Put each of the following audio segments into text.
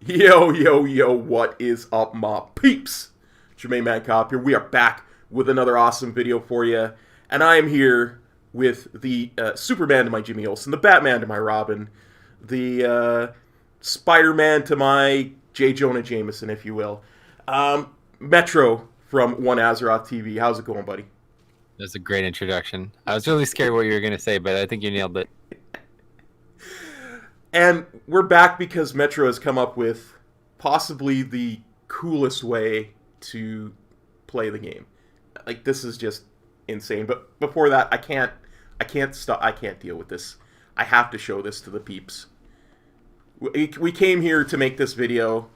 Yo, yo, yo, what is up, my peeps? Jermaine Mancop here. We are back with another awesome video for you. And I am here with the Superman to my Jimmy Olsen, the Batman to my Robin, the Spider-Man to my J. Jonah Jameson, if you will. Metro from OneAzerothTV. How's it going, buddy? That's a great introduction. I was really scared what you were going to say, but I think you nailed it. And we're back because Metro has come up with possibly the coolest way to play the game. Like, this is just insane. But before that, I can't deal with this. I have to show this to the peeps. We came here to make this video,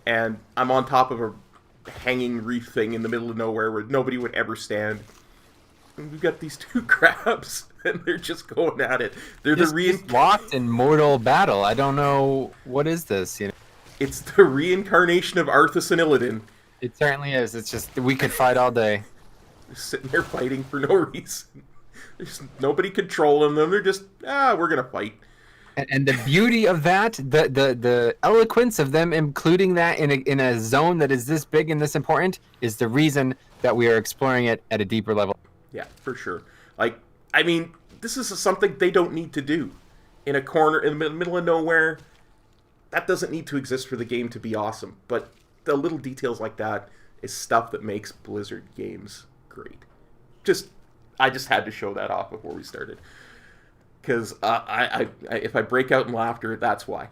and I'm on top of a hanging reef thing in the middle of nowhere where nobody would ever stand. And we've got these two crabs, and they're just going at it. They're just locked in mortal battle. I don't know, what is this? You know, it's the reincarnation of Arthas and Illidan. It certainly is. It's just we could fight all day. They're sitting there fighting for no reason. There's nobody controlling them. They're just we're gonna fight. And the beauty of that, the eloquence of them including that in a zone that is this big and this important, is the reason that we are exploring it at a deeper level. Yeah, for sure. Like, I mean, this is something they don't need to do. In a corner, in the middle of nowhere, that doesn't need to exist for the game to be awesome. But the little details like that is stuff that makes Blizzard games great. I just had to show that off before we started. Because if I break out in laughter, that's why.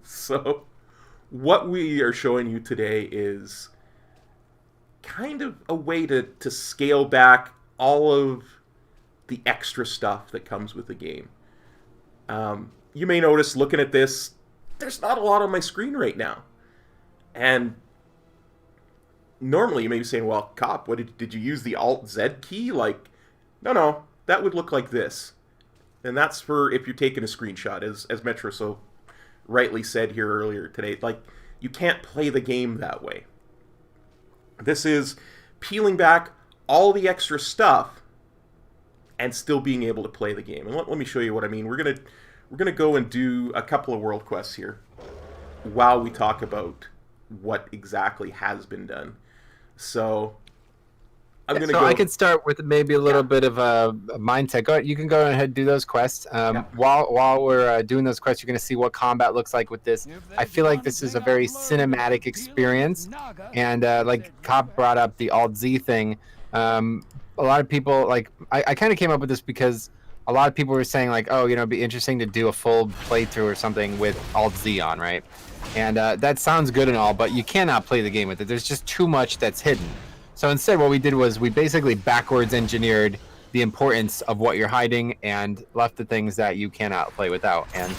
So, what we are showing you today is kind of a way to scale back all of the extra stuff that comes with the game. You may notice, looking at this, there's not a lot on my screen right now. And normally you may be saying, well, Cop, what did you use the Alt-Z key? Like, no, that would look like this. And that's for if you're taking a screenshot, as Metro so rightly said here earlier today. Like, you can't play the game that way. This is peeling back all the extra stuff and still being able to play the game. And let me show you what I mean. We're gonna go and do a couple of world quests here while we talk about what exactly has been done. So I could start with maybe a little bit of a mindset. Go ahead, you can go ahead and do those quests. While we're doing those quests, you're going to see what combat looks like with this. I feel like this is a very cinematic experience, and like Cop brought up the Alt-Z thing. A lot of people, like, I kind of came up with this because a lot of people were saying, like, oh, you know, it'd be interesting to do a full playthrough or something with Alt-Z on, right? And that sounds good and all, but you cannot play the game with it. There's just too much that's hidden. So instead, what we did was we basically backwards engineered the importance of what you're hiding and left the things that you cannot play without. And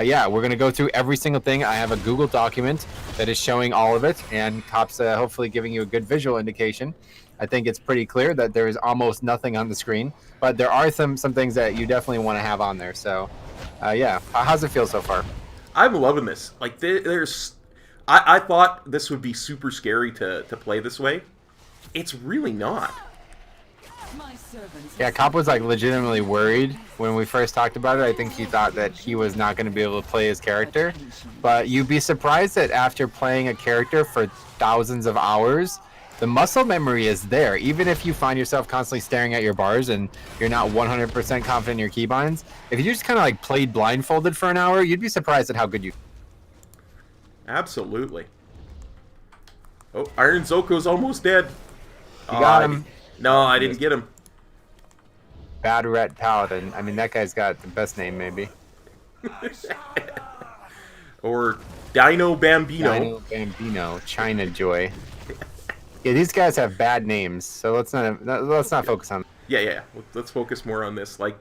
yeah, we're going to go through every single thing. I have a Google document that is showing all of it, and Cop's hopefully giving you a good visual indication. I think it's pretty clear that there is almost nothing on the screen, but there are some things that you definitely want to have on there. So yeah, how's it feel so far? I'm loving this. Like, I thought this would be super scary to play this way. It's really not. Yeah, Cop was like legitimately worried when we first talked about it. I think he thought that he was not going to be able to play his character. But you'd be surprised that after playing a character for thousands of hours, the muscle memory is there. Even if you find yourself constantly staring at your bars and you're not 100% confident in your keybinds, if you just kind of like played blindfolded for an hour, you'd be surprised at how good you. Absolutely. Oh, Iron Zoko's almost dead. You got him. No, I didn't get him. Bad Ret Paladin. I mean, that guy's got the best name, maybe. Or Dino Bambino. Dino Bambino. China Joy. Yeah, these guys have bad names, so let's not focus on. Yeah. Let's focus more on this. Like,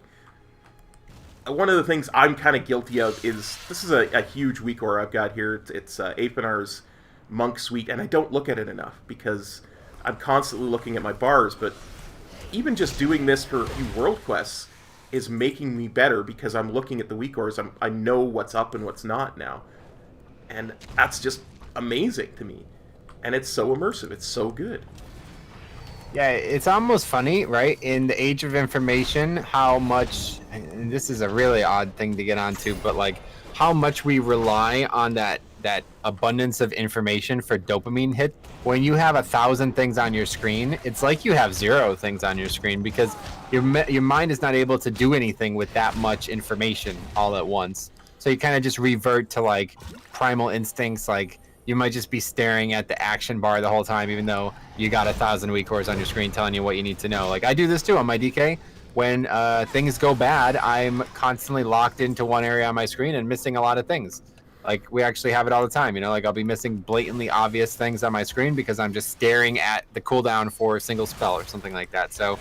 one of the things I'm kind of guilty of is this is a huge weak ore I've got here. It's Aphanar's Monk Suite, and I don't look at it enough because I'm constantly looking at my bars, but even just doing this for a few world quests is making me better because I'm looking at the weak ores. I know what's up and what's not now. And that's just amazing to me. And it's so immersive. It's so good. Yeah, it's almost funny, right? In the age of information, how much, and this is a really odd thing to get onto, but like how much we rely on that abundance of information for dopamine hit. When you have 1,000 things on your screen, it's like you have 0 things on your screen because your mind is not able to do anything with that much information all at once. So you kind of just revert to like primal instincts, like you might just be staring at the action bar the whole time, even though you got 1,000 weak cores on your screen telling you what you need to know. Like I do this too on my DK. When things go bad, I'm constantly locked into one area on my screen and missing a lot of things. Like we actually have it all the time, you know, like I'll be missing blatantly obvious things on my screen because I'm just staring at the cooldown for a single spell or something like that. So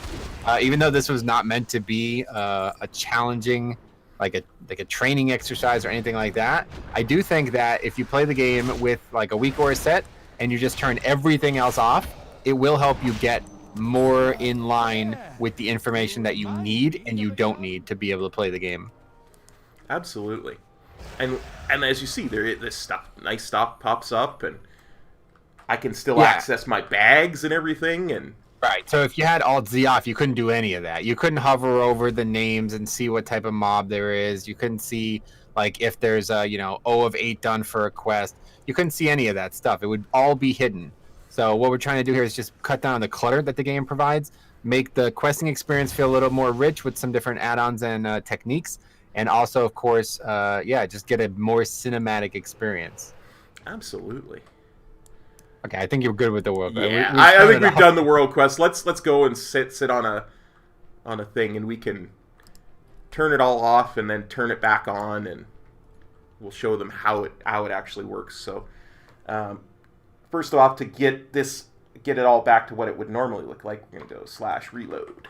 even though this was not meant to be a challenging, like a training exercise or anything like that, I do think that if you play the game with like a weak ore set and you just turn everything else off, it will help you get more in line with the information that you need and you don't need to be able to play the game. Absolutely. And as you see, this nice stuff pops up, and I can still access my bags and everything. And right. So if you had Alt Z off, you couldn't do any of that. You couldn't hover over the names and see what type of mob there is. You couldn't see like if there's a O of 8 done for a quest. You couldn't see any of that stuff. It would all be hidden. So what we're trying to do here is just cut down the clutter that the game provides, make the questing experience feel a little more rich with some different add-ons and techniques. And also, of course, just get a more cinematic experience. Absolutely. Okay, I think you're good with the world. Yeah, I think we've done the world quest. Let's go and sit on a thing, and we can turn it all off and then turn it back on, and we'll show them how it actually works. So, first off, to get it all back to what it would normally look like, we're gonna go /reload.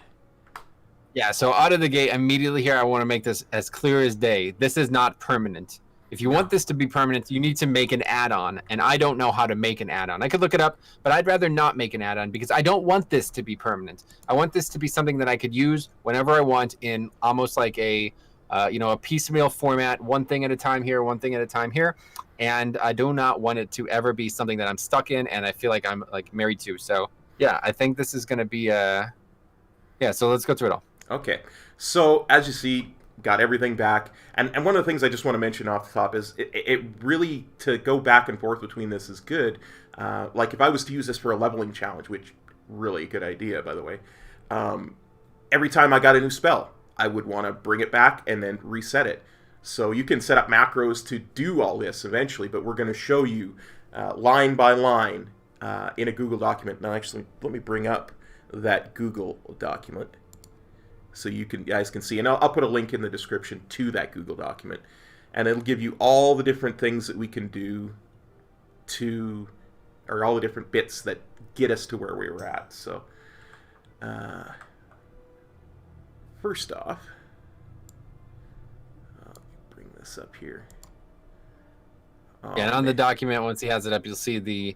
Yeah, so out of the gate, immediately here, I want to make this as clear as day. This is not permanent. If you want this to be permanent, you need to make an add-on, and I don't know how to make an add-on. I could look it up, but I'd rather not make an add-on because I don't want this to be permanent. I want this to be something that I could use whenever I want in almost like a piecemeal format, one thing at a time here, one thing at a time here, and I do not want it to ever be something that I'm stuck in and I feel like I'm like married to. So yeah, I think this is going to be so let's go through it all. Okay, so as you see, got everything back, and one of the things I just want to mention off the top is it really, to go back and forth between this is good. Like if I was to use this for a leveling challenge, which really good idea, by the way, every time I got a new spell, I would want to bring it back and then reset it. So you can set up macros to do all this eventually, but we're going to show you line by line in a Google document. Now actually, let me bring up that Google document so you guys can see, and I'll put a link in the description to that Google document, and it'll give you all the different things that we can do or all the different bits that get us to where we were at. So first off, I'll bring this up here. And on the document, once he has it up, you'll see the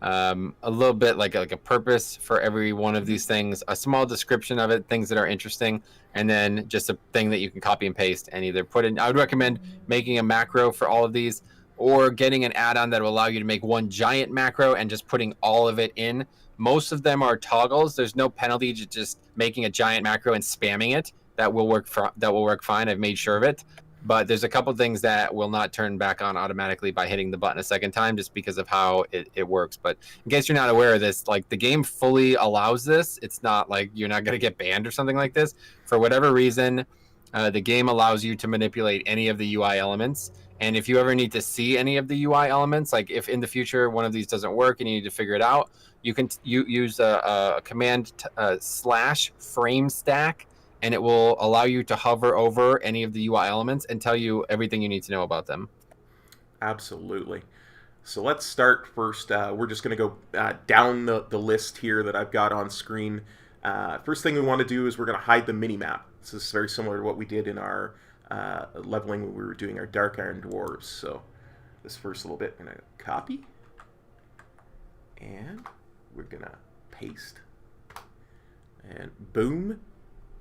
a little bit like a purpose for every one of these things, a small description of it, things that are interesting, and then just a thing that you can copy and paste and either put in. I would recommend making a macro for all of these, or getting an add-on that will allow you to make one giant macro and just putting all of it in. Most of them are toggles. There's no penalty to just making a giant macro and spamming it. That will work fine. I've made sure of it. But there's a couple things that will not turn back on automatically by hitting the button a second time, just because of how it works. But in case you're not aware of this, like the game fully allows this. It's not like you're not going to get banned or something like this. For whatever reason, the game allows you to manipulate any of the UI elements. And if you ever need to see any of the UI elements, like if in the future one of these doesn't work and you need to figure it out, you can use a command /frame stack. And it will allow you to hover over any of the UI elements and tell you everything you need to know about them. Absolutely. So let's start first. We're just going to go down the list here that I've got on screen. First thing we want to do is we're going to hide the minimap. This is very similar to what we did in our leveling when we were doing our Dark Iron Dwarves. So this first little bit, I'm going to copy. And we're going to paste. And boom.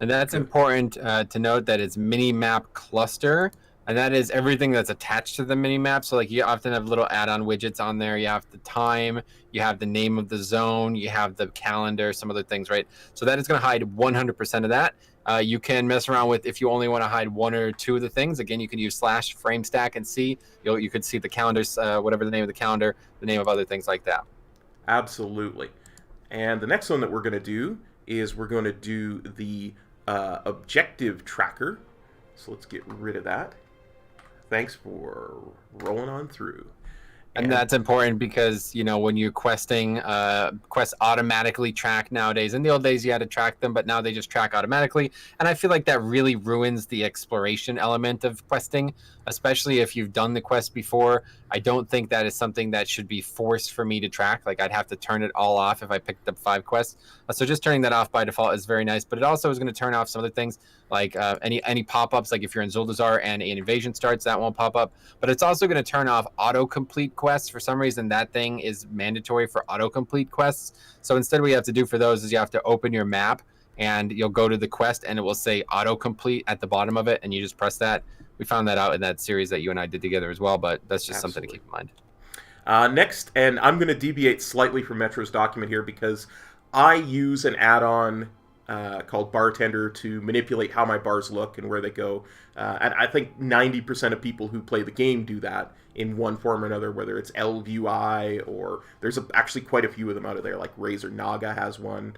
And that's important to note that it's Minimap Cluster, and that is everything that's attached to the mini map. So like you often have little add-on widgets on there. You have the time, you have the name of the zone, you have the calendar, some other things, right? So that is going to hide 100% of that. You can mess around with if you only want to hide one or two of the things. Again, you can use /frame_stack and see. You could see the calendars, whatever the name of the calendar, the name of other things like that. Absolutely. And the next one that we're going to do is we're going to do the objective tracker. So let's get rid of that. Thanks for rolling on through. And that's important because, you know, when you're questing, quests automatically track nowadays. In the old days, you had to track them, but now they just track automatically. And I feel like that really ruins the exploration element of questing, especially if you've done the quest before. I don't think that is something that should be forced for me to track. Like, I'd have to turn it all off if I picked up 5 quests. So just turning that off by default is very nice. But it also is going to turn off some other things, like any pop-ups. Like if you're in Zuldazar and an invasion starts, that won't pop up. But it's also going to turn off autocomplete quests. For some reason, that thing is mandatory for autocomplete quests. So instead, what you have to do for those is you have to open your map and you'll go to the quest and it will say autocomplete at the bottom of it, and you just press that. We found that out in that series that you and I did together as well, but that's just something to keep in mind. Next, and I'm going to deviate slightly from Metro's document here because I use an add-on called Bartender to manipulate how my bars look and where they go. And I think 90% of people who play the game do that in one form or another, whether it's LVUI or there's actually quite a few of them out of there, like Razor Naga has one.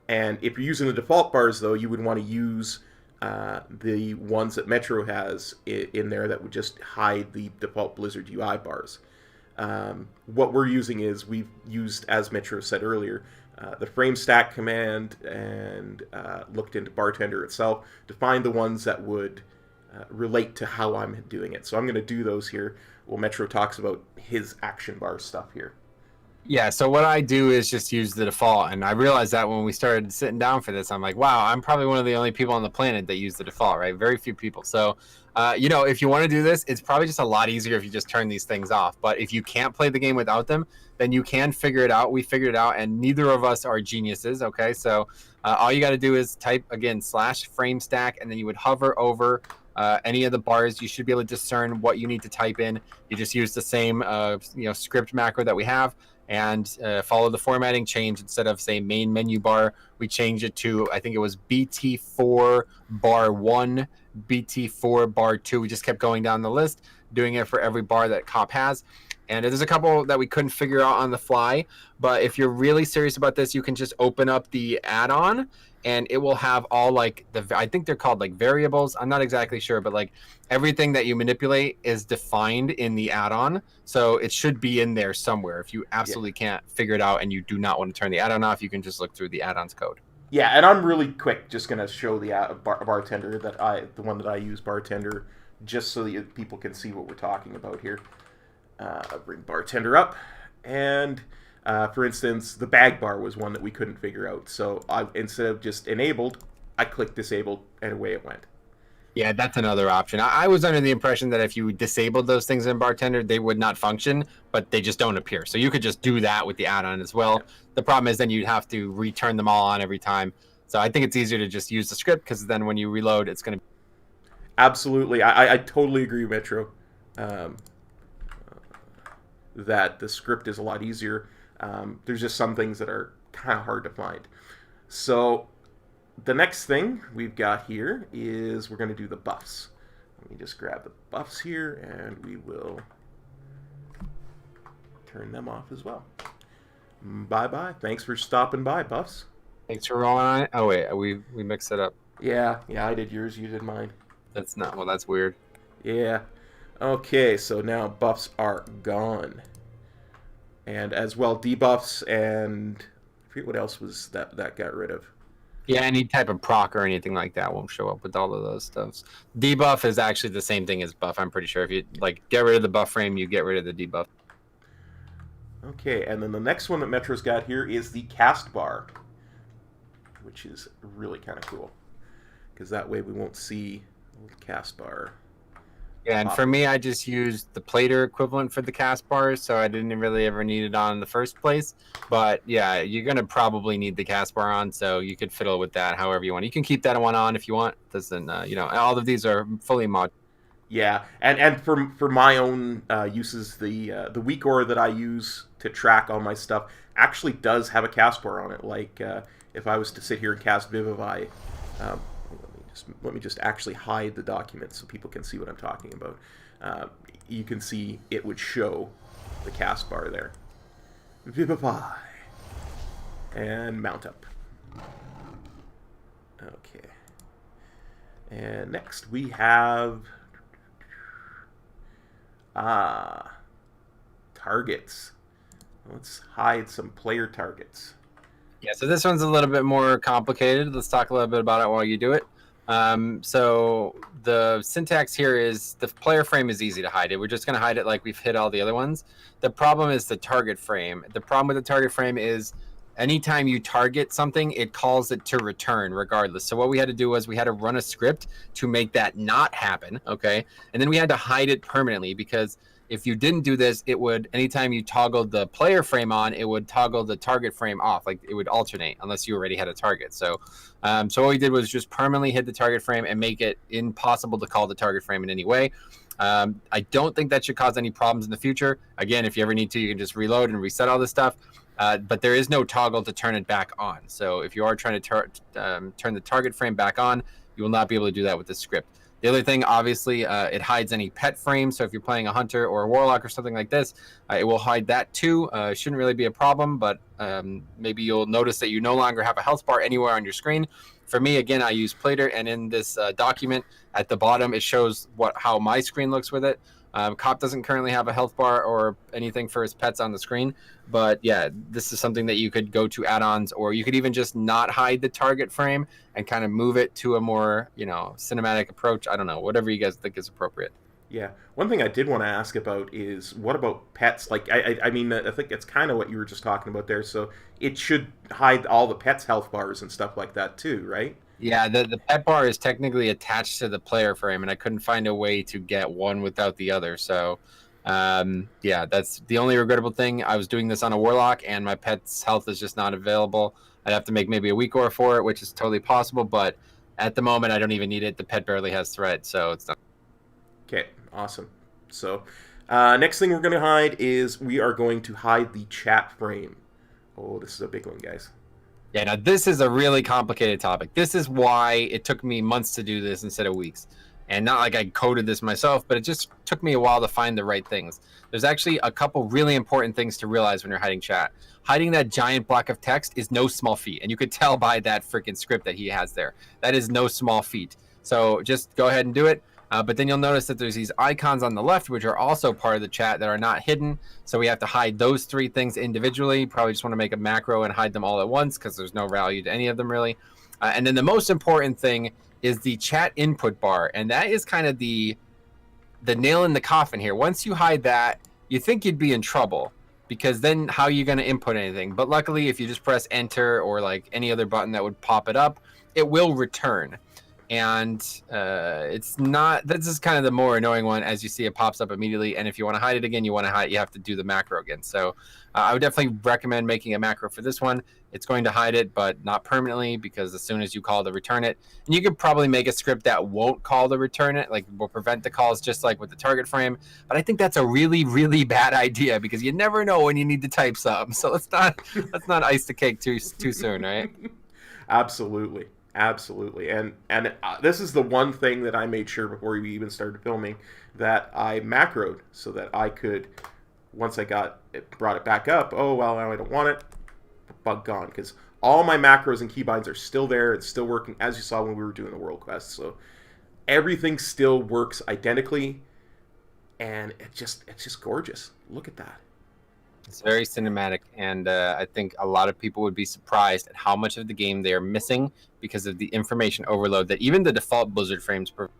And if you're using the default bars, though, you would want to use the ones that Metro has in there that would just hide the default Blizzard UI bars. What we're using is we've used, as Metro said earlier, the frame_stack command and looked into Bartender itself to find the ones that would relate to how I'm doing it. So I'm going to do those here while Metro talks about his action bar stuff here. Yeah, so what I do is just use the default, and I realized that when we started sitting down for this, I'm like, wow, I'm probably one of the only people on the planet that use the default, right? Very few people. So, you know, if you want to do this, it's probably just a lot easier if you just turn these things off. But if you can't play the game without them, then you can figure it out. We figured it out, and neither of us are geniuses, okay? So all you got to do is type, again, /frame_stack, and then you would hover over any of the bars. You should be able to discern what you need to type in. You just use the same, script macro that we have, and follow the formatting change. Instead of, say, main menu bar, we change it to, I think it was BT4 bar 1, BT4 bar 2. We just kept going down the list, doing it for every bar that comp has. And there's a couple that we couldn't figure out on the fly, but if you're really serious about this, you can just open up the add-on and it will have all, like, I think they're called, like, variables. I'm not exactly sure, but, like, everything that you manipulate is defined in the add-on. So it should be in there somewhere. If you absolutely can't figure it out and you do not want to turn the add-on off, you can just look through the add-ons code. Yeah, and I'm really quick just going to show the Bartender, the one that I use, Bartender, just so that people can see what we're talking about here. I'll bring Bartender up, and for instance, the bag bar was one that we couldn't figure out. So instead of just enabled, I clicked disabled, and away it went. Yeah, that's another option. I was under the impression that if you disabled those things in Bartender, they would not function, but they just don't appear. So you could just do that with the add-on as well. Yeah. The problem is then you'd have to return them all on every time. So I think it's easier to just use the script, because then when you reload, it's going to... Absolutely. I totally agree, Metro, that the script is a lot easier. There's just some things that are kind of hard to find. So the next thing we've got here is we're going to do the buffs. Let me just grab the buffs here, and we will turn them off as well. Bye-bye. Thanks for stopping by, buffs. Thanks for rolling on it. Oh, wait, we mixed it up. Yeah, I did yours, you did mine. That's not... Well, that's weird. Yeah. Okay, so now buffs are gone. And as well, debuffs, and I forget what else was that got rid of. Yeah, any type of proc or anything like that won't show up with all of those stuffs. Debuff is actually the same thing as buff, I'm pretty sure. If you get rid of the buff frame, you get rid of the debuff. Okay, and then the next one that Metro's got here is the cast bar, which is really kind of cool, because that way we won't see the cast bar. Yeah, and for me, I just used the plater equivalent for the cast bars, so I didn't really ever need it on in the first place. But yeah, you're going to probably need the cast bar on, so you could fiddle with that however you want. You can keep that one on if you want. Doesn't, all of these are fully mod. Yeah, and for my own uses, the weak ore that I use to track all my stuff actually does have a cast bar on it. Like if I was to sit here and cast Vivify, let me just actually hide the document so people can see what I'm talking about. You can see it would show the cast bar there. Vivify and mount up. Okay, and next we have. Targets. Let's hide some player targets. Yeah, so this one's a little bit more complicated. Let's talk a little bit about it while you do it. So the syntax here is the player frame is easy to hide it. We're just going to hide it like we've hid all the other ones. The problem is the target frame. The problem with the target frame is anytime you target something, it calls it to return regardless. So what we had to do was we had to run a script to make that not happen, okay? And then we had to hide it permanently because if you didn't do this, it would, anytime you toggled the player frame on, it would toggle the target frame off. Like it would alternate unless you already had a target. So what we did was just permanently hit the target frame and make it impossible to call the target frame in any way. I don't think that should cause any problems in the future. Again, if you ever need to, you can just reload and reset all this stuff. But there is no toggle to turn it back on. So if you are trying to turn the target frame back on, you will not be able to do that with this script. The other thing, obviously, it hides any pet frames. So if you're playing a hunter or a warlock or something like this, it will hide that too. Shouldn't really be a problem, but maybe you'll notice that you no longer have a health bar anywhere on your screen. For me, again, I use Plater, and in this document at the bottom, it shows how my screen looks with it. Cop doesn't currently have a health bar or anything for his pets on the screen. But yeah, this is something that you could go to add-ons, or you could even just not hide the target frame and kind of move it to a more, cinematic approach. I don't know, whatever you guys think is appropriate. Yeah. One thing I did want to ask about is what about pets? Like, I mean, I think it's kind of what you were just talking about there. So it should hide all the pets' health bars and stuff like that too, right? Yeah, the pet bar is technically attached to the player frame, and I couldn't find a way to get one without the other. So, yeah, that's the only regrettable thing. I was doing this on a warlock, and my pet's health is just not available. I'd have to make maybe a weak ore for it, which is totally possible, but at the moment, I don't even need it. The pet barely has threat, so it's not. Okay, awesome. So, next thing we're going to hide is we are going to hide the chat frame. Oh, this is a big one, guys. Yeah, now this is a really complicated topic. This is why it took me months to do this instead of weeks. And not like I coded this myself, but it just took me a while to find the right things. There's actually a couple really important things to realize when you're hiding chat. Hiding that giant block of text is no small feat. And you could tell by that freaking script that he has there. That is no small feat. So just go ahead and do it. But then you'll notice that there's these icons on the left, which are also part of the chat that are not hidden. So we have to hide those three things individually. Probably just want to make a macro and hide them all at once because there's no value to any of them really. And then the most important thing is the chat input bar. And that is kind of the nail in the coffin here. Once you hide that, you think you'd be in trouble because then how are you going to input anything? But luckily, if you just press enter or like any other button that would pop it up, it will return. And it's not, this is kind of the more annoying one. As you see, it pops up immediately, and if you want to hide it again, you have to do the macro again. So I would definitely recommend making a macro for this one. It's going to hide it, but not permanently, because as soon as you call to return it, and you could probably make a script that won't call to return it, like will prevent the calls, just like with the target frame. But I think that's a really, really bad idea because you never know when you need to type something. So let's not ice the cake too soon, right? Absolutely. Absolutely, and this is the one thing that I made sure before we even started filming that I macroed so that I could, once I brought it back up, oh well, now I don't want it, bug gone, because all my macros and keybinds are still there. It's still working, as you saw when we were doing the world quest. So everything still works identically, and it's just gorgeous. Look at that. It's very cinematic, and I think a lot of people would be surprised at how much of the game they are missing because of the information overload that even the default Blizzard frames provide.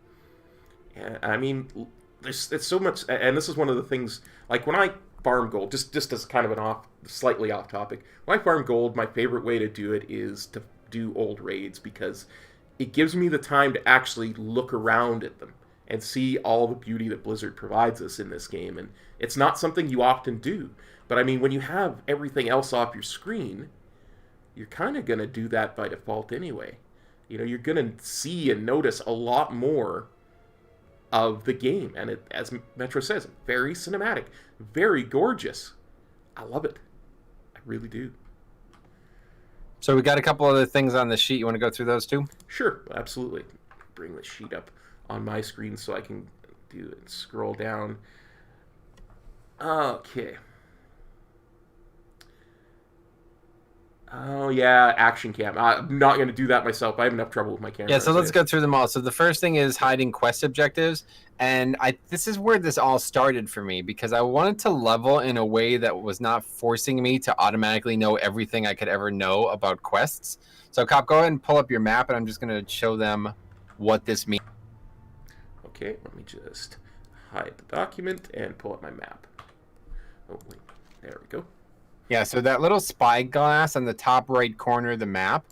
Yeah, I mean, it's so much, and this is one of the things, like when I farm gold, just as kind of slightly off topic, when I farm gold, my favorite way to do it is to do old raids because it gives me the time to actually look around at them and see all the beauty that Blizzard provides us in this game, and it's not something you often do. But I mean, when you have everything else off your screen, you're kind of going to do that by default anyway. You're going to see and notice a lot more of the game. And it, as Metro says, very cinematic, very gorgeous. I love it. I really do. So we got a couple other things on the sheet. You want to go through those too? Sure, absolutely. Bring the sheet up on my screen so I can do it. Scroll down. Okay. Oh, yeah, action cam. I'm not going to do that myself. I have enough trouble with my camera. Yeah, so let's go through them all. So the first thing is hiding quest objectives. And this is where this all started for me, because I wanted to level in a way that was not forcing me to automatically know everything I could ever know about quests. So, Cop, go ahead and pull up your map, and I'm just going to show them what this means. Okay, let me just hide the document and pull up my map. Oh, wait. There we go. Yeah, so that little spyglass on the top right corner of the map,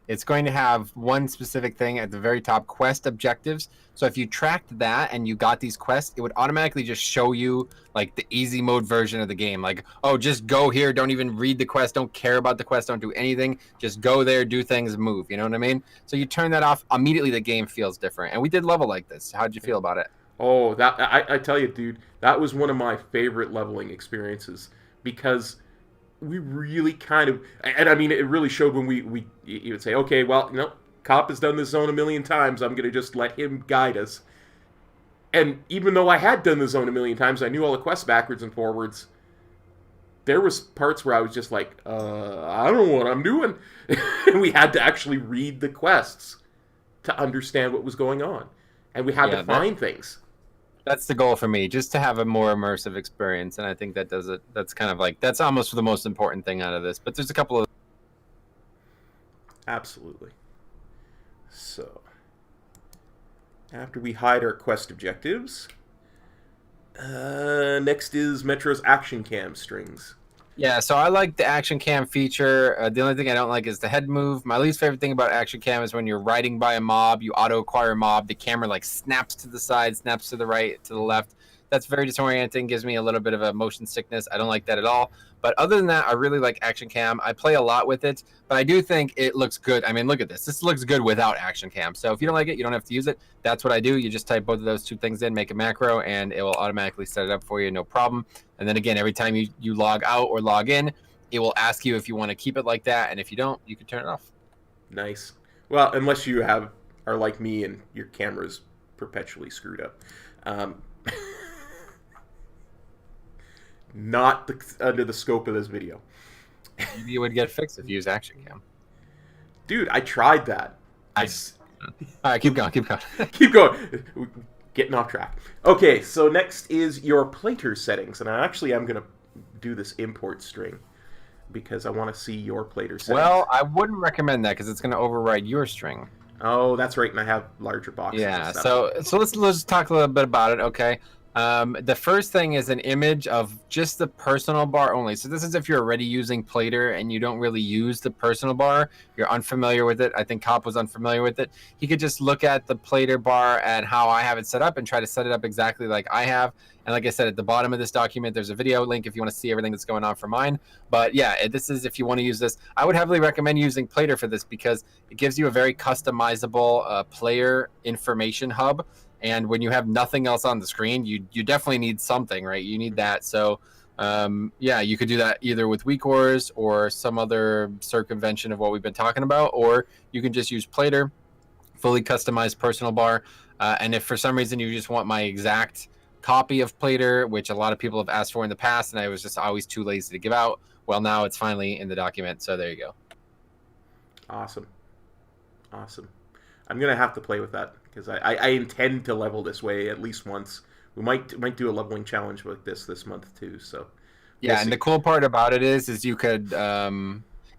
it's going to have one specific thing at the very top, quest objectives. So if you tracked that and you got these quests, it would automatically just show you like the easy mode version of the game. Like, oh, just go here. Don't even read the quest. Don't care about the quest. Don't do anything. Just go there, do things, move. You know what I mean? So you turn that off, immediately the game feels different. And we did level like this. How'd you feel about it? Oh, that I tell you, dude, that was one of my favorite leveling experiences, because we really kind of, and I mean, it really showed when you would say, okay, well, no, Cop has done this zone a million times. I'm going to just let him guide us. And even though I had done the zone a million times, I knew all the quests backwards and forwards. There was parts where I was just like, I don't know what I'm doing. And we had to actually read the quests to understand what was going on. And we had to find things. That's the goal for me, just to have a more immersive experience, and I think that does it. That's kind of like, that's almost the most important thing out of this. But there's a couple of... Absolutely. So, after we hide our quest objectives, next is Metro's action cam strings. Yeah, so I like the action cam feature. The only thing I don't like is the head move. My least favorite thing about action cam is when you're riding by a mob, you auto-acquire a mob, the camera like snaps to the side, snaps to the right, to the left. That's very disorienting, gives me a little bit of a motion sickness. I don't like that at all. But other than that, I really like action cam. I play a lot with it, but I do think it looks good. I mean, look at this. This looks good without action cam. So if you don't like it, you don't have to use it. That's what I do. You just type both of those two things in, make a macro, and it will automatically set it up for you, no problem. And then again, every time you log out or log in, it will ask you if you want to keep it like that. And if you don't, you can turn it off. Nice. Well, unless you are like me and your camera's perpetually screwed up. Not under the scope of this video. Maybe it would get fixed if you use action cam. Dude, I tried that. All right, keep going. Keep going. Getting off track. Okay, so next is your plater settings. And I'm going to do this import string because I want to see your plater settings. Well, I wouldn't recommend that because it's going to override your string. Oh, that's right, and I have larger boxes. Yeah, so let's talk a little bit about it, okay? The first thing is an image of just the personal bar only. So this is if you're already using Plater and you don't really use the personal bar, you're unfamiliar with it. I think Cop was unfamiliar with it. He could just look at the Plater bar and how I have it set up and try to set it up exactly like I have. And like I said, at the bottom of this document, there's a video link if you want to see everything that's going on for mine. But yeah, this is if you want to use this. I would heavily recommend using Plater for this because it gives you a very customizable player information hub. And when you have nothing else on the screen, you definitely need something, right? You need that. So, yeah, you could do that either with weak ores or some other circumvention of what we've been talking about, or you can just use Plater, fully customized personal bar. And if for some reason you just want my exact copy of Plater, which a lot of people have asked for in the past, and I was just always too lazy to give out, well, now it's finally in the document. So there you go. Awesome. I'm going to have to play with that because I intend to level this way at least once. We might do a leveling challenge like this month too. So yeah, and the cool part about it is you could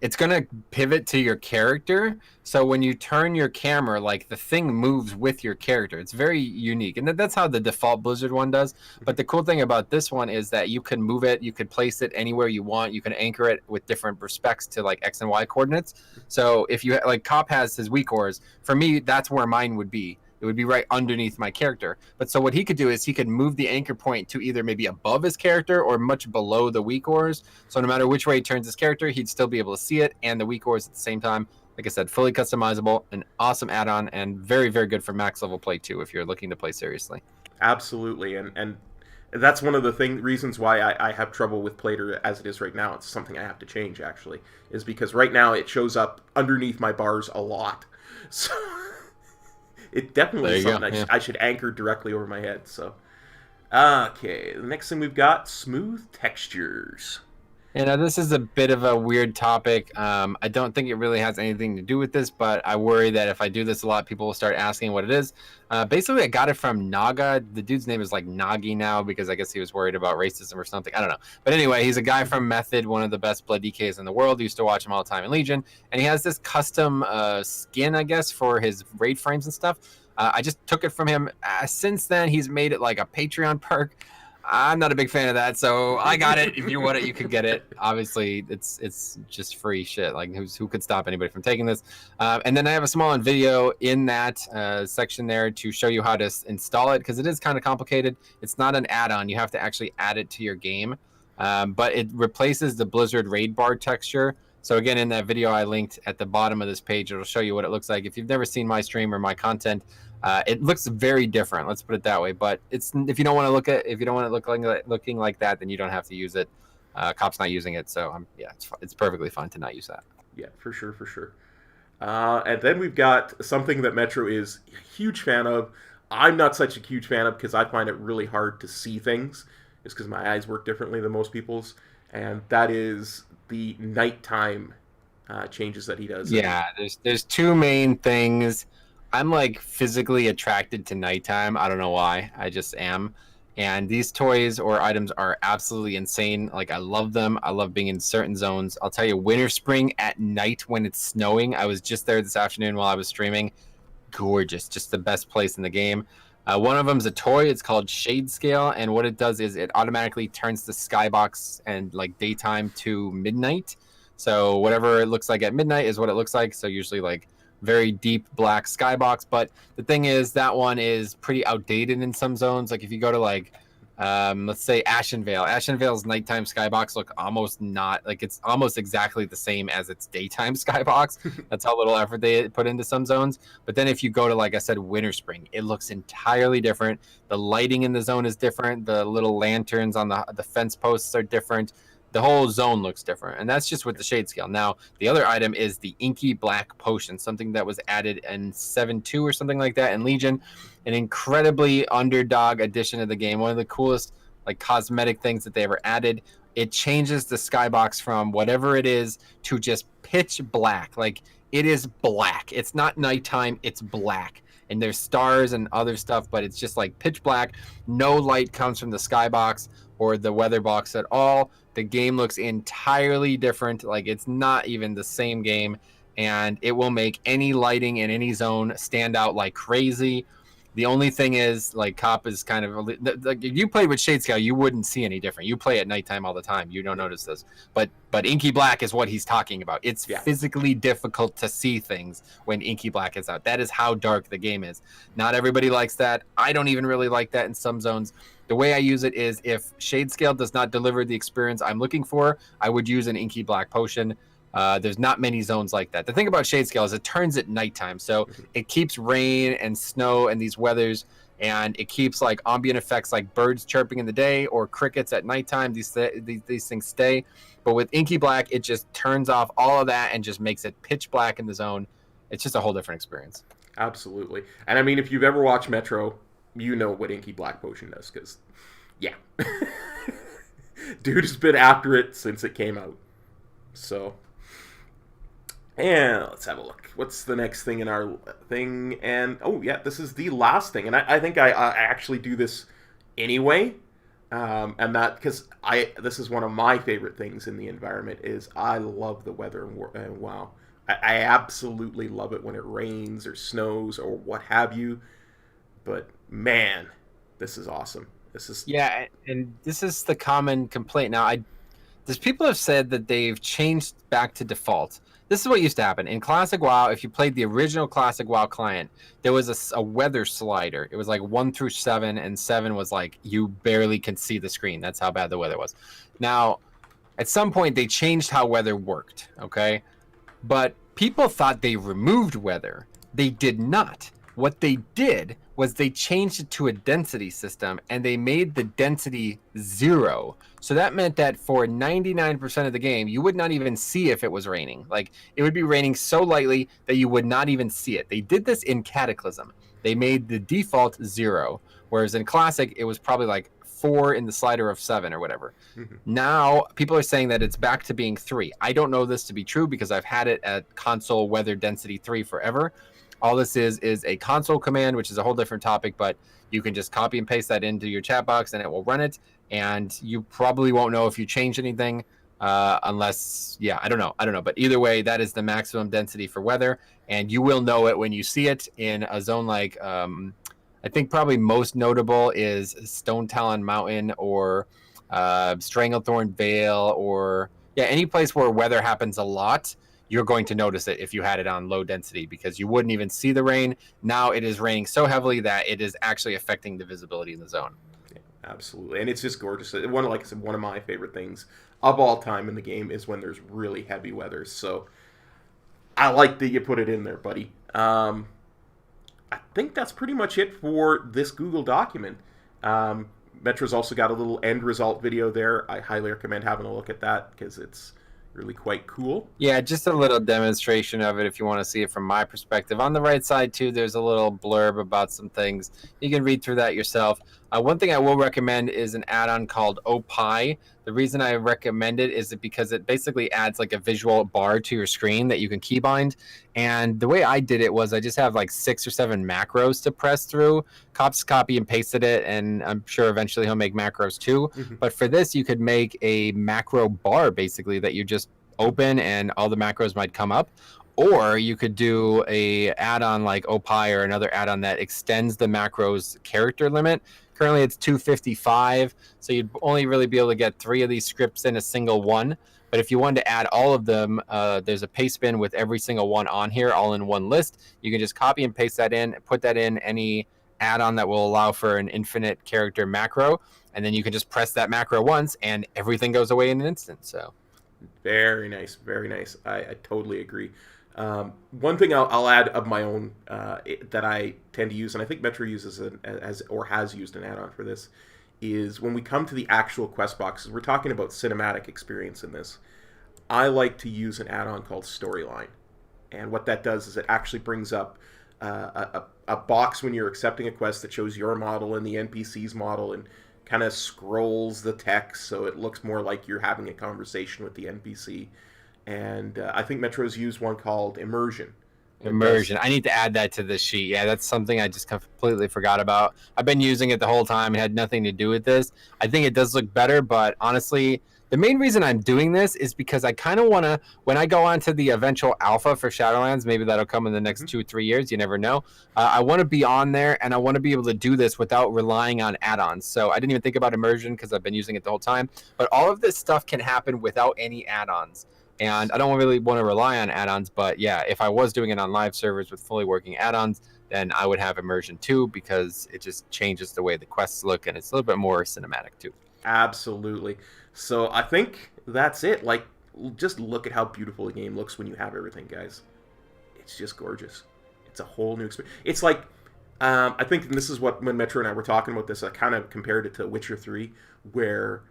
it's going to pivot to your character. So when you turn your camera, like the thing moves with your character. It's very unique. And that's how the default Blizzard one does. But the cool thing about this one is that you can move it. You can place it anywhere you want. You can anchor it with different respects to like X and Y coordinates. So if you like Cop has his weak ores, for me, that's where mine would be. It would be right underneath my character. But so what he could do is he could move the anchor point to either maybe above his character or much below the weak ores. So no matter which way he turns his character, he'd still be able to see it and the weak ores at the same time. Like I said, fully customizable, an awesome add-on, and very, very good for max level play too if you're looking to play seriously. Absolutely, and that's one of the reasons why I have trouble with Plater as it is right now. It's something I have to change, actually, is because right now it shows up underneath my bars a lot. So it definitely is something I should anchor directly over my head. So, okay, the next thing we've got, smooth textures. You know, this is a bit of a weird topic. I don't think it really has anything to do with this, but I worry that if I do this a lot, people will start asking what it is. Basically, I got it from Naga. The dude's name is like Nagi now because I guess he was worried about racism or something. I don't know. But anyway, he's a guy from Method, one of the best blood DKs in the world. I used to watch him all the time in Legion. And he has this custom skin, I guess, for his raid frames and stuff. I just took it from him. Since then, he's made it like a Patreon perk. I'm not a big fan of that, so I got it. If you want it, you could get it. Obviously, it's just free shit. Like, who could stop anybody from taking this? And then I have a small video in that section there to show you how to install it, because it is kind of complicated. It's not an add-on. You have to actually add it to your game. But it replaces the Blizzard raid bar texture. So again, in that video I linked at the bottom of this page, it'll show you what it looks like. If you've never seen my stream or my content, it looks very different. Let's put it that way. But if you don't want to look looking like that, then you don't have to use it. Cop's not using it, so it's perfectly fine to not use that. Yeah, for sure. And then we've got something that Metro is a huge fan of. I'm not such a huge fan of because I find it really hard to see things, just because my eyes work differently than most people's, and that is the nighttime changes that he does. Yeah, there's two main things. I'm like physically attracted to nighttime. I don't know why. I just am. And these toys or items are absolutely insane. Like, I love them. I love being in certain zones. I'll tell you, Winter Spring at night when it's snowing. I was just there this afternoon while I was streaming. Gorgeous. Just the best place in the game. One of them is a toy. It's called Shade Scale. And what it does is it automatically turns the skybox and like daytime to midnight. So whatever it looks like at midnight is what it looks like. So usually like very deep black skybox. But the thing is, that one is pretty outdated in some zones. Like if you go to like, let's say Ashenvale. Ashenvale's nighttime skybox look almost not like it's almost exactly the same as its daytime skybox. That's how little effort they put into some zones. But then if you go to, like I said, Winter Spring, it looks entirely different. The lighting in the zone is different. The little lanterns on the fence posts are different. The whole zone looks different, and that's just with the shade scale. Now, the other item is the Inky Black Potion, something that was added in 7.2 or something like that in Legion. An incredibly underdog addition of the game. One of the coolest like cosmetic things that they ever added. It changes the skybox from whatever it is to just pitch black. Like, it is black. It's not nighttime, it's black. And there's stars and other stuff, but it's just like pitch black. No light comes from the skybox or the weather box at all. The game looks entirely different. Like, it's not even the same game, and it will make any lighting in any zone stand out like crazy. The only thing is, like, Cop is kind of like, if you played with Shade Scale, you wouldn't see any different. You play at nighttime all the time. You don't notice this. But Inky Black is what he's talking about. It's physically difficult to see things when Inky Black is out. That is how dark the game is. Not everybody likes that. I don't even really like that in some zones. The way I use it is if Shade Scale does not deliver the experience I'm looking for, I would use an Inky Black Potion. There's not many zones like that. The thing about Shade Scale is it turns at nighttime, so it keeps rain and snow and these weathers, and it keeps like ambient effects like birds chirping in the day or crickets at nighttime. These things stay, but with Inky Black, it just turns off all of that and just makes it pitch black in the zone. It's just a whole different experience. Absolutely, and I mean, if you've ever watched Metro, you know what Inky Black Potion does, because, yeah. Dude has been after it since it came out. So, and let's have a look. What's the next thing in our thing? And, oh, yeah, this is the last thing. And I think I actually do this anyway. And that, because this is one of my favorite things in the environment, is I love the weather and WoW. I absolutely love it when it rains or snows or what have you. But man, this is awesome. And this is the common complaint. Now, there's people have said that they've changed back to default. This is what used to happen in Classic WoW. If you played the original Classic WoW client, there was a weather slider. It was like 1 through 7, and 7 was like you barely could see the screen. That's how bad the weather was. Now, at some point, they changed how weather worked. Okay, but people thought they removed weather. They did not. What they did was they changed it to a density system, and they made the density 0. So that meant that for 99% of the game, you would not even see if it was raining. Like, it would be raining so lightly that you would not even see it. They did this in Cataclysm. They made the default 0, whereas in Classic, it was probably like 4 in the slider of 7 or whatever. Mm-hmm. Now, people are saying that it's back to being 3. I don't know this to be true because I've had it at console weather density 3 forever. All this is a console command, which is a whole different topic, but you can just copy and paste that into your chat box and it will run it. And you probably won't know if you change anything unless, I don't know. But either way, that is the maximum density for weather. And you will know it when you see it in a zone like, I think probably most notable is Stone Talon Mountain or Stranglethorn Vale or, any place where weather happens a lot. You're going to notice it if you had it on low density because you wouldn't even see the rain. Now it is raining so heavily that it is actually affecting the visibility in the zone. Yeah, absolutely. And it's just gorgeous. Like I said, one of my favorite things of all time in the game is when there's really heavy weather. So I like that you put it in there, buddy. I think that's pretty much it for this Google document. Metro's also got a little end result video there. I highly recommend having a look at that because it's really quite cool. Yeah, just a little demonstration of it if you want to see it from my perspective. On the right side, too, there's a little blurb about some things. You can read through that yourself. One thing I will recommend is an add-on called Opie. The reason I recommend it is because it basically adds like a visual bar to your screen that you can keybind. And the way I did it was I just have like 6 or 7 macros to press through. Cops copy and pasted it, and I'm sure eventually he'll make macros too. Mm-hmm. But for this, you could make a macro bar basically that you just open and all the macros might come up. Or you could do a add-on like Opie or another add-on that extends the macros character limit. Currently, it's 255, so you'd only really be able to get 3 of these scripts in a single one. But if you wanted to add all of them, there's a paste bin with every single one on here, all in one list. You can just copy and paste that in, put that in any add-on that will allow for an infinite character macro, and then you can just press that macro once, and everything goes away in an instant. So, very nice, very nice. I totally agree. One thing I'll add of my own that I tend to use, and I think Metro uses has used an add-on for this, is when we come to the actual quest boxes, we're talking about cinematic experience in this. I like to use an add-on called Storyline. And what that does is it actually brings up a box when you're accepting a quest that shows your model and the NPC's model and kind of scrolls the text so it looks more like you're having a conversation with the NPC. And I think Metro's used one called Immersion. Immersion. I need to add that to this sheet. Yeah, that's something I just completely forgot about. I've been using it the whole time. It had nothing to do with this. I think it does look better, but honestly, the main reason I'm doing this is because I kind of want to, when I go on to the eventual alpha for Shadowlands, maybe that'll come in the next 2 or 3 years, you never know. I want to be on there, and I want to be able to do this without relying on add-ons. So I didn't even think about Immersion because I've been using it the whole time. But all of this stuff can happen without any add-ons. And I don't really want to rely on add-ons, but yeah, if I was doing it on live servers with fully working add-ons, then I would have Immersion too, because it just changes the way the quests look, and it's a little bit more cinematic too. Absolutely. So I think that's it. Like, just look at how beautiful the game looks when you have everything, guys. It's just gorgeous. It's a whole new experience. It's like, I think and this is what, when Metro and I were talking about this, I kind of compared it to Witcher 3, where,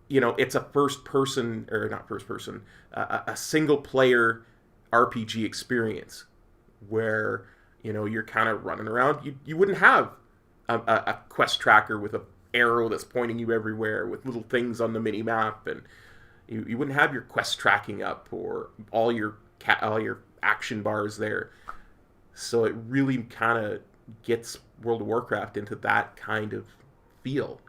you know, it's a first-person, or not first-person, a single-player RPG experience where, you know, you're kind of running around. You wouldn't have a quest tracker with a arrow that's pointing you everywhere with little things on the mini-map, and you wouldn't have your quest tracking up or all your action bars there. So it really kind of gets World of Warcraft into that kind of feel.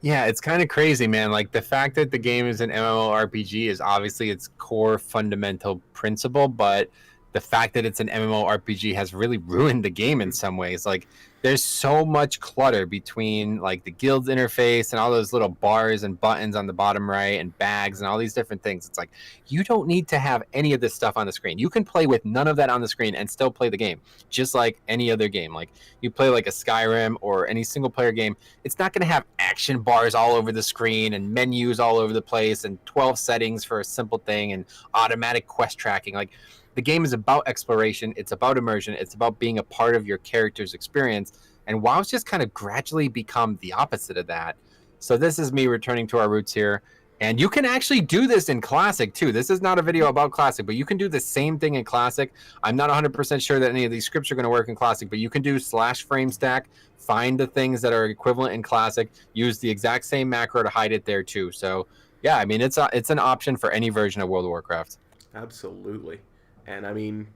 Yeah, it's kind of crazy, man. Like, the fact that the game is an MMORPG is obviously its core fundamental principle, but the fact that it's an MMORPG has really ruined the game in some ways. Like, there's so much clutter between, like, the guild's interface and all those little bars and buttons on the bottom right and bags and all these different things. It's like, you don't need to have any of this stuff on the screen. You can play with none of that on the screen and still play the game, just like any other game. Like, you play like a Skyrim or any single-player game, it's not going to have action bars all over the screen and menus all over the place and 12 settings for a simple thing and automatic quest tracking. Like, The game is about exploration. It's about immersion. It's about being a part of your character's experience. And WoW's just kind of gradually become the opposite of that. So this is me returning to our roots here. And you can actually do this in Classic, too. This is not a video about Classic, but you can do the same thing in Classic. I'm not 100% sure that any of these scripts are going to work in Classic, but you can do /frame stack, find the things that are equivalent in Classic, use the exact same macro to hide it there, too. So, yeah, I mean, it's an option for any version of World of Warcraft. Absolutely. And, I mean,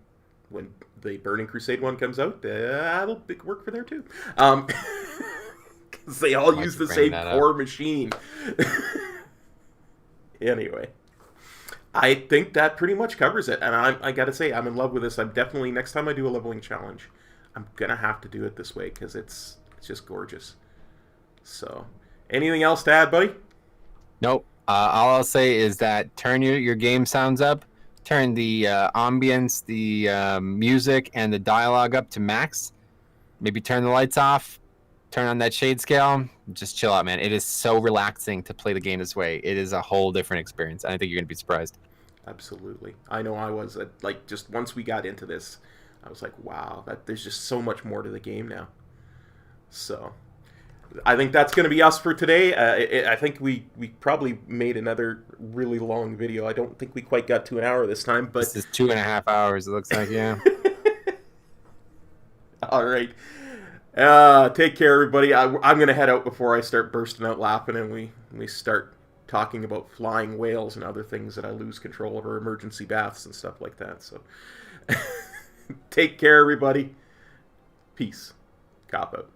when the Burning Crusade one comes out, that'll work for there, too. Because they all use the same core machine. Anyway, I think that pretty much covers it. And I got to say, I'm in love with this. I'm definitely, next time I do a leveling challenge, I'm going to have to do it this way because it's just gorgeous. So, anything else to add, buddy? Nope. All I'll say is that turn your game sounds up, turn the ambience, the music, and the dialogue up to max. Maybe turn the lights off. Turn on that shade scale, just chill out, man. It is so relaxing to play the game this way. It is a whole different experience. I think you're going to be surprised. Absolutely. I know I was. Like, just once we got into this, I was like, wow, there's just so much more to the game now. So, I think that's going to be us for today. I think we probably made another really long video. I don't think we quite got to an hour this time, but... This is 2.5 hours, it looks like, yeah. All right. Take care, everybody. I'm going to head out before I start bursting out laughing and we start talking about flying whales and other things that I lose control over, emergency baths and stuff like that. So, take care, everybody. Peace. Cop out.